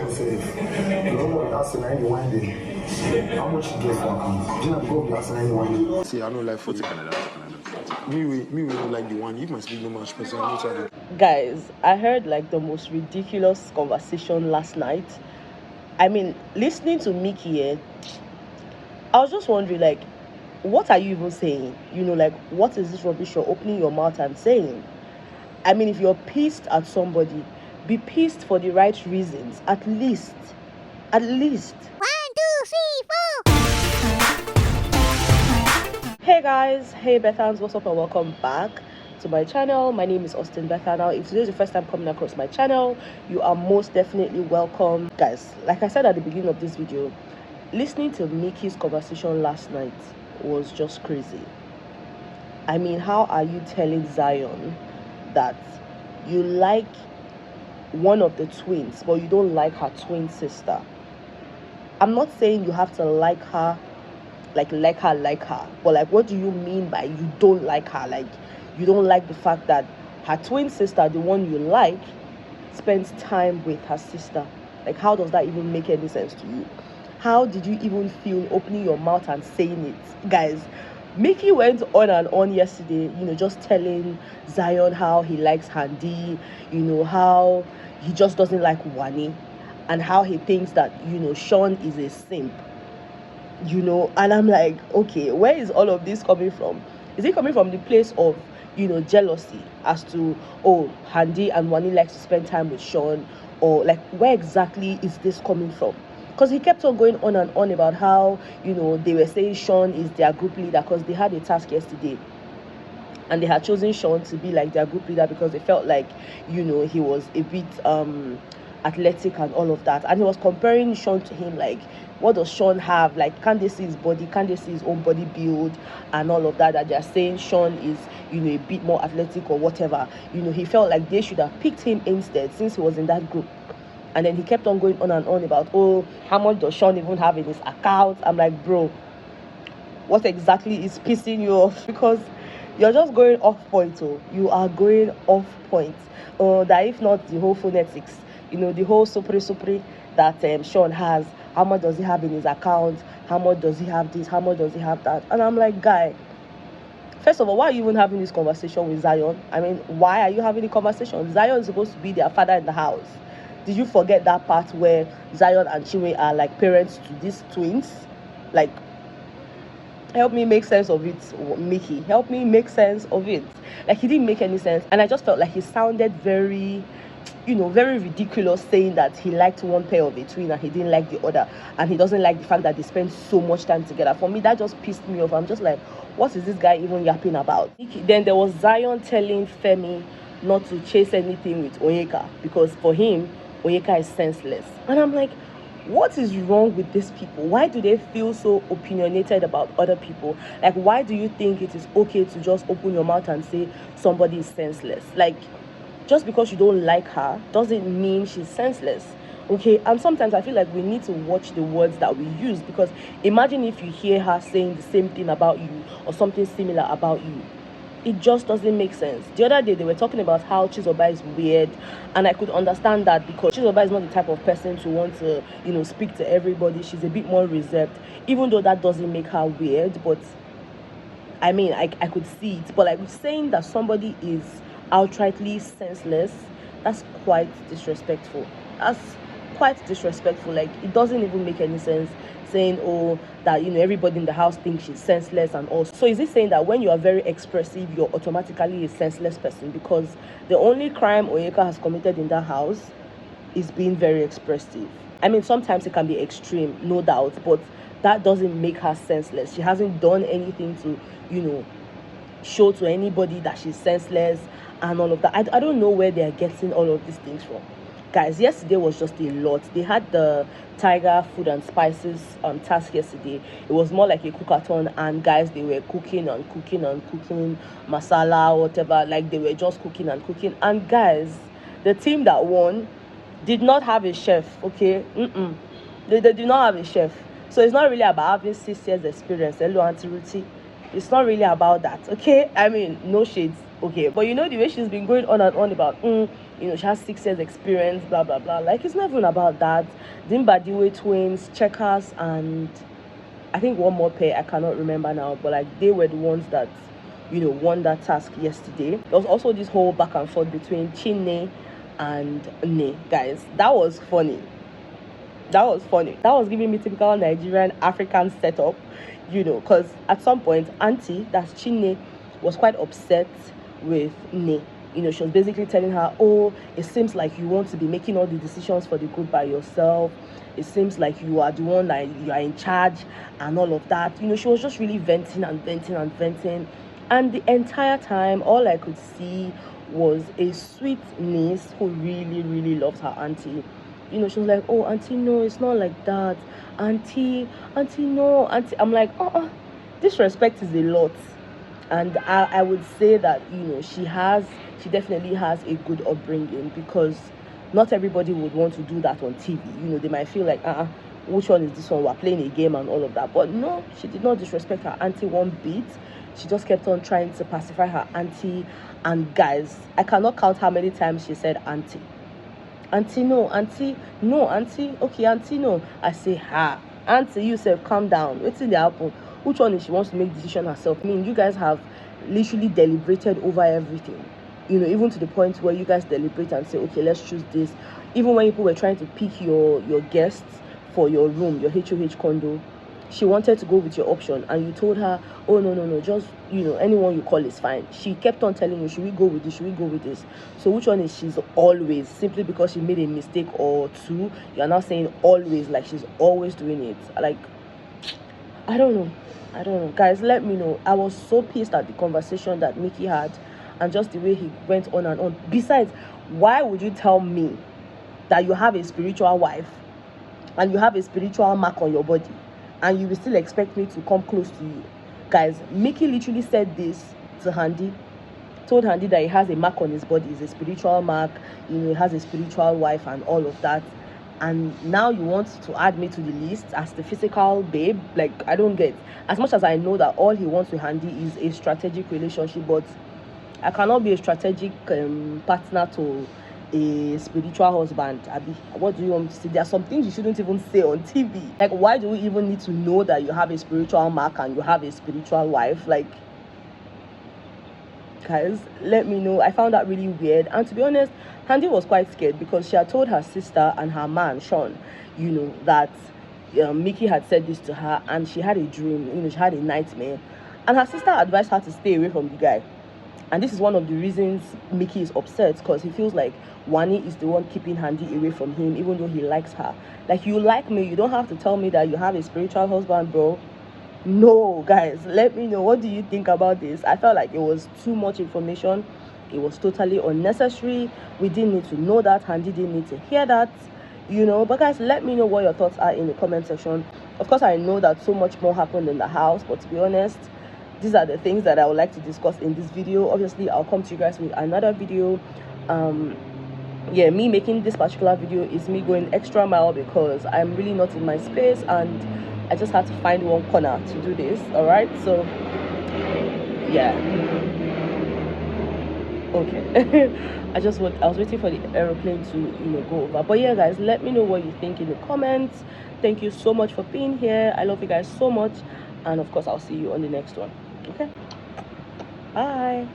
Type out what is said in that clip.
Shaun safe. You don't know asking anyone day. How much you get for account? You not go be asking anyone. See, I know like 40 Canada. Me don't like the one. You must be no much person. Guys, I heard like the most ridiculous conversation last night. I mean, listening to Mickey here, I was just wondering, like, what are you even saying? You know, like, what is this rubbish you're opening your mouth and saying? I mean, if you're pissed at somebody, be pissed for the right reasons. At least. 1, 2, 3, 4. Hey guys, hey Bethans, what's up and welcome back to my channel. My name is Betha. Now, if today is the first time coming across my channel, you are most definitely welcome. Guys, like I said at the beginning of this video, listening to Mickey's conversation last night was just crazy. I mean, how are you telling Zion that you like one of the twins, but you don't like her twin sister? I'm not saying you have to like her, but like, what do you mean by you don't like her? Like, you don't like the fact that her twin sister, the one you like, spends time with her sister. Like, how does that even make any sense to you? How did you even feel opening your mouth and saying it? Guys, Mickey went on and on yesterday, you know, just telling Zion how he likes Handy, you know, how he just doesn't like Wanni, and how he thinks that, you know, Shaun is a simp, you know. And I'm like, okay, where is all of this coming from? Is it coming from the place of, you know, jealousy as to, oh, Handy and Wanni likes to spend time with Shaun, or like, where exactly is this coming from? Because he kept on going on and on about how, you know, they were saying Shaun is their group leader because they had a task yesterday and they had chosen Shaun to be like their group leader because they felt like, you know, he was a bit athletic and all of that. And he was comparing Shaun to him, like, what does Shaun have? Like, can't they see his body? Can't they see his own body build and all of that? That they're saying Shaun is, you know, a bit more athletic or whatever. You know, he felt like they should have picked him instead since he was in that group. And then he kept on going on and on about, oh, how much does Shaun even have in his account? I'm like, bro, what exactly is pissing you off? Because you're just going off point. Oh, you are going off point. That if not the whole phonetics, you know, the whole supre that Shaun has, how much does he have in his account? How much does he have this? How much does he have that? And I'm like, guy, first of all, why are you even having this conversation with Zion? I mean, why are you having the conversation? Zion is supposed to be their father in the house. Did you forget that part where Zion and Chinwe are like parents to these twins? Like, help me make sense of it, Mickey. Help me make sense of it. Like, he didn't make any sense. And I just felt like he sounded very, you know, very ridiculous, saying that he liked one pair of a twin and he didn't like the other. And he doesn't like the fact that they spend so much time together. For me, that just pissed me off. I'm just like, what is this guy even yapping about? Then there was Zion telling Fairme not to chase anything with Onyeka because for him, Onyeka is senseless. And I'm like, what is wrong with these people? Why do they feel so opinionated about other people? Like, why do you think it is okay to just open your mouth and say somebody is senseless? Like, just because you don't like her doesn't mean she's senseless. Okay, and sometimes I feel like we need to watch the words that we use, because imagine if you hear her saying the same thing about you or something similar about you. It just doesn't make sense. The other day, they were talking about how Chizoba is weird, and I could understand that because Chizoba is not the type of person to want to, you know, speak to everybody. She's a bit more reserved, even though that doesn't make her weird. But I mean, I could see it. But like, saying that somebody is outrightly senseless, that's quite disrespectful. That's quite disrespectful. Like, it doesn't even make any sense saying, oh, that, you know, everybody in the house thinks she's senseless and all. So is it saying that when you are very expressive, you're automatically a senseless person? Because the only crime Onyeka has committed in that house is being very expressive. I mean, sometimes it can be extreme, no doubt, but that doesn't make her senseless. She hasn't done anything to, you know, show to anybody that she's senseless and all of that. I don't know where they're getting all of these things from. Guys, yesterday was just a lot. They had the Tiger Food and Spices task yesterday. It was more like a cookathon, and guys, they were cooking masala, whatever. Like, they were just cooking. And guys, the team that won did not have a chef. Okay, they did not have a chef. So it's not really about having 6 years experience. Hello, Auntie Ruthie. It's not really about that. Okay, I mean, no shades. Okay, but you know the way she's been going on and on about you know, she has 6 years experience, blah blah blah. Like, it's not even about that. Dimbadiwe twins, Checkers, and I think one more pair, I cannot remember now, but like they were the ones that, you know, won that task yesterday. There was also this whole back and forth between Chinwe and Ne. Guys, that was funny. That was giving me typical Nigerian African setup, you know, because at some point Auntie, that's Chinwe, was quite upset with Ne. You know, she was basically telling her, oh, it seems like you want to be making all the decisions for the group by yourself. It seems like you are the one that you are in charge and all of that. You know, she was just really venting and venting and venting. And the entire time, all I could see was a sweet niece who really, really loves her auntie. You know, she was like, oh, auntie, no, it's not like that. Auntie, no, auntie. I'm like, disrespect is a lot. And I would say that, you know, she definitely has a good upbringing, because not everybody would want to do that on TV. You know, they might feel like, which one is this one? We're playing a game and all of that. But no, she did not disrespect her auntie one bit. She just kept on trying to pacify her auntie. And guys, I cannot count how many times she said auntie. Auntie, no, auntie, no, auntie, okay, auntie, no. I say, auntie, you said, calm down. What's in the apple? Which one is she wants to make decision herself? I mean, you guys have literally deliberated over everything. You know, even to the point where you guys deliberate and say, okay, let's choose this. Even when people were trying to pick your guests for your room, your HOH condo, she wanted to go with your option, and you told her, oh, no, just, you know, anyone you call is fine. She kept on telling you, should we go with this, should we go with this? So which one is she's always, simply because she made a mistake or two, you're now saying always, like she's always doing it? Like, I don't know. Guys, let me know. I was so pissed at the conversation that Mickey had, and just the way he went on and on. Besides, why would you tell me that you have a spiritual wife and you have a spiritual mark on your body, and you will still expect me to come close to you? Guys, Mickey literally said this to Handy, told Handy that he has a mark on his body, it's a spiritual mark, you know, he has a spiritual wife and all of that. And now you want to add me to the list as the physical babe? Like, I don't get. As much as I know that all he wants with Handy is a strategic relationship, but I cannot be a strategic partner to a spiritual husband. Abi, what do you want me to say? There are some things you shouldn't even say on TV. Like, why do we even need to know that you have a spiritual mark and you have a spiritual wife? Like, guys, let me know. I found that really weird. And to be honest, Handy was quite scared, because she had told her sister and her man, Shaun, you know, that Mickey had said this to her, and she had a dream, you know, she had a nightmare. And her sister advised her to stay away from the guy. And this is one of the reasons Mickey is upset, because he feels like Wanni is the one keeping Handy away from him, even though he likes her. Like, you like me, you don't have to tell me that you have a spiritual husband, bro. No, guys, let me know. What do you think about this? I felt like it was too much information. It was totally unnecessary. We didn't need to know that. Handy didn't need to hear that, you know. But guys, let me know what your thoughts are in the comment section. Of course, I know that so much more happened in the house, but to be honest, these are the things that I would like to discuss in this video. Obviously, I'll come to you guys with another video. Yeah, me making this particular video is me going extra mile, because I'm really not in my space, and I just had to find one corner to do this. All right, so yeah, okay. I was waiting for the aeroplane to, you know, go over. But yeah, guys, let me know what you think in the comments. Thank you so much for being here. I love you guys so much, and of course, I'll see you on the next one. Okay, bye.